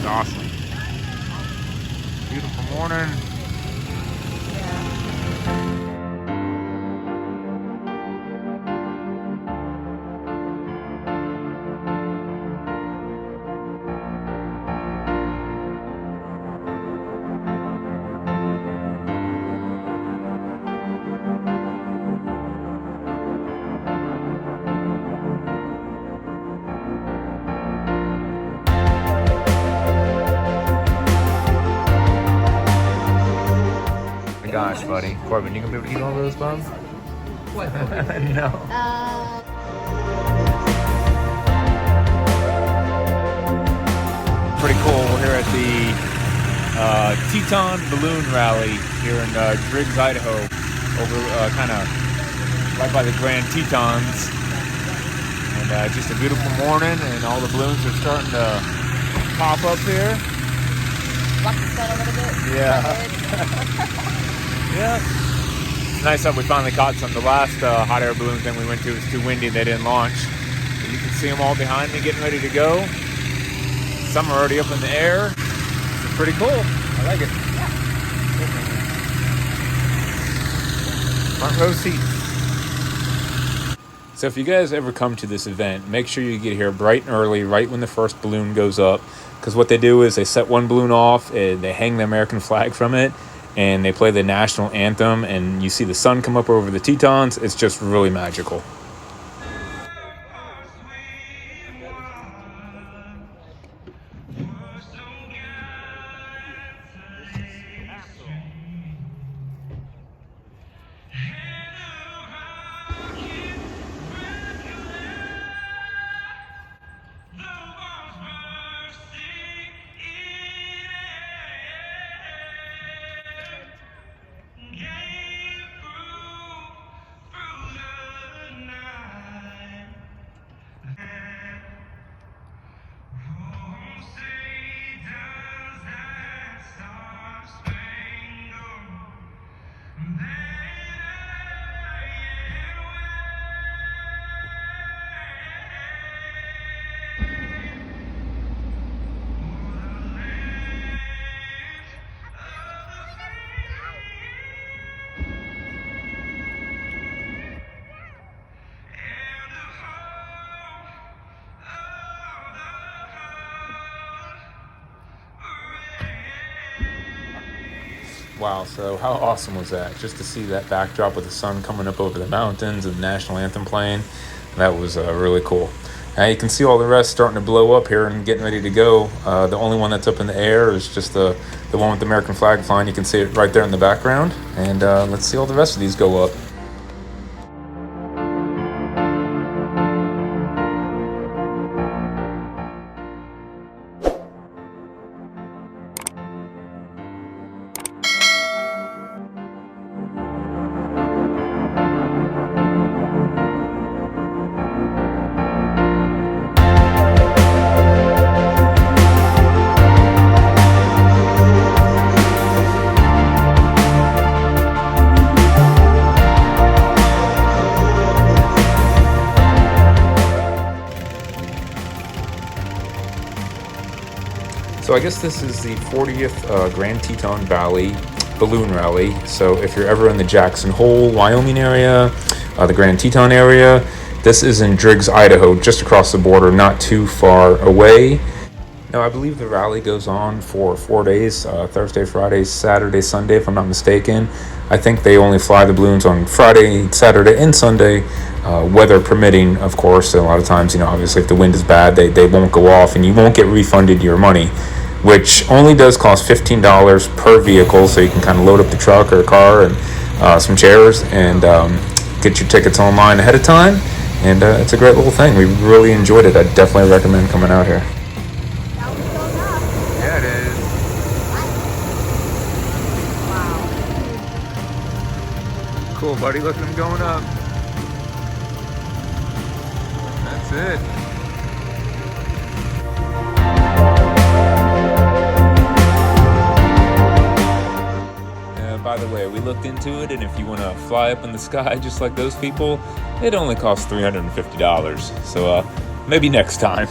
awesome. Beautiful morning. Gosh, buddy. Corbin, you gonna be able to eat all those, Bob? What? No. Pretty cool. We're here at the Teton Ballon Rally here in Driggs, Idaho, over kind of right by the Grand Tetons. And just a beautiful morning, and all the balloons are starting to pop up here. Block the sun a little bit. Yeah. Yeah. It's nice that we finally caught some. The last hot air balloon thing we went to was too windy. They didn't launch. But you can see them all behind me getting ready to go. Some are already up in the air. It's pretty cool. I like it. Yeah. Front row seat. So if you guys ever come to this event, make sure you get here bright and early, right when the first balloon goes up. Because what they do is they set one balloon off, and they hang the American flag from it, and they play the national anthem, and you see the sun come up over the Tetons. It's just really magical. Wow, so how awesome was that? Just to see that backdrop with the sun coming up over the mountains and the national anthem playing. That was really cool. Now you can see all the rest starting to blow up here and getting ready to go. The only one that's up in the air is just the one with the American flag flying. You can see it right there in the background. And let's see all the rest of these go up. So I guess this is the 40th Grand Teton Valley Balloon Rally. So if you're ever in the Jackson Hole, Wyoming area, the Grand Teton area, this is in Driggs, Idaho, just across the border, not too far away. Now I believe the rally goes on for 4 days, Thursday, Friday, Saturday, Sunday, if I'm not mistaken. I think they only fly the balloons on Friday, Saturday, and Sunday, weather permitting, of course. A lot of times, obviously if the wind is bad, they won't go off, and you won't get refunded your money, which only does cost $15 per vehicle, so you can kind of load up the truck or a car and some chairs and get your tickets online ahead of time. And it's a great little thing. We really enjoyed it. I definitely recommend coming out here. Yeah, it is. Wow. Cool, buddy. Look at them going up. That's it. By the way, we looked into it, and if you want to fly up in the sky just like those people, it only costs $350. So maybe next time.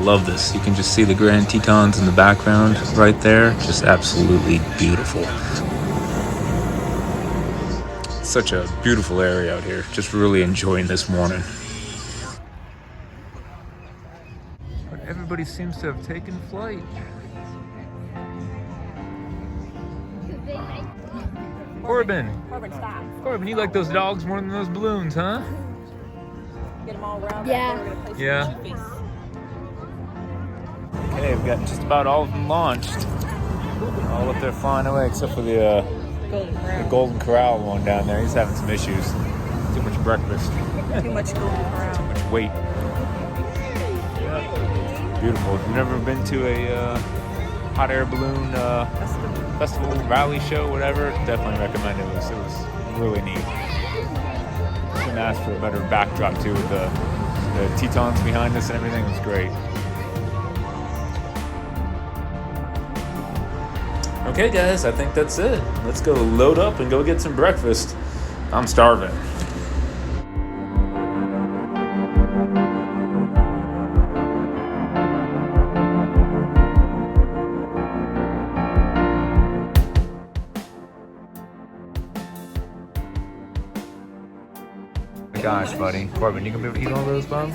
love this. You can just see the Grand Tetons in the background right there. Just absolutely beautiful. Such a beautiful area out here. Just really enjoying this morning. But everybody seems to have taken flight. Corbin, stop. Corbin, you like those dogs more than those balloons, huh? Get them all around. Yeah. Yeah. Okay, we've got just about all of them launched. All up there flying away, except for the Golden Corral one down there. He's having some issues. Too much breakfast. Too much Golden Corral. Too much weight. Beautiful. If you've never been to a hot air balloon festival, rally show, whatever, definitely recommend it. It was really neat. Couldn't ask for a better backdrop too, with the Tetons behind us and everything. It was great. Okay guys, I think that's it. Let's go load up and go get some breakfast. I'm starving. Gosh, buddy. Corbin, you gonna be able to eat all those, Bob?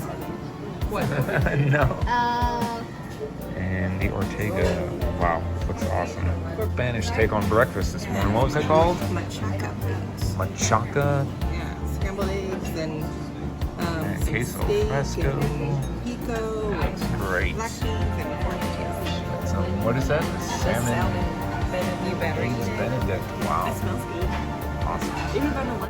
What? No. And the Ortega. Wow, looks awesome. Spanish take on breakfast this morning. What was it called? Machaca. Machaca. Yeah, scrambled eggs and some queso steak fresco. and pico. That's great. Black beans and corn tortillas. So, what is that? The salmon. Salmon. Eggs Benedict. Wow. That smells good. Awesome.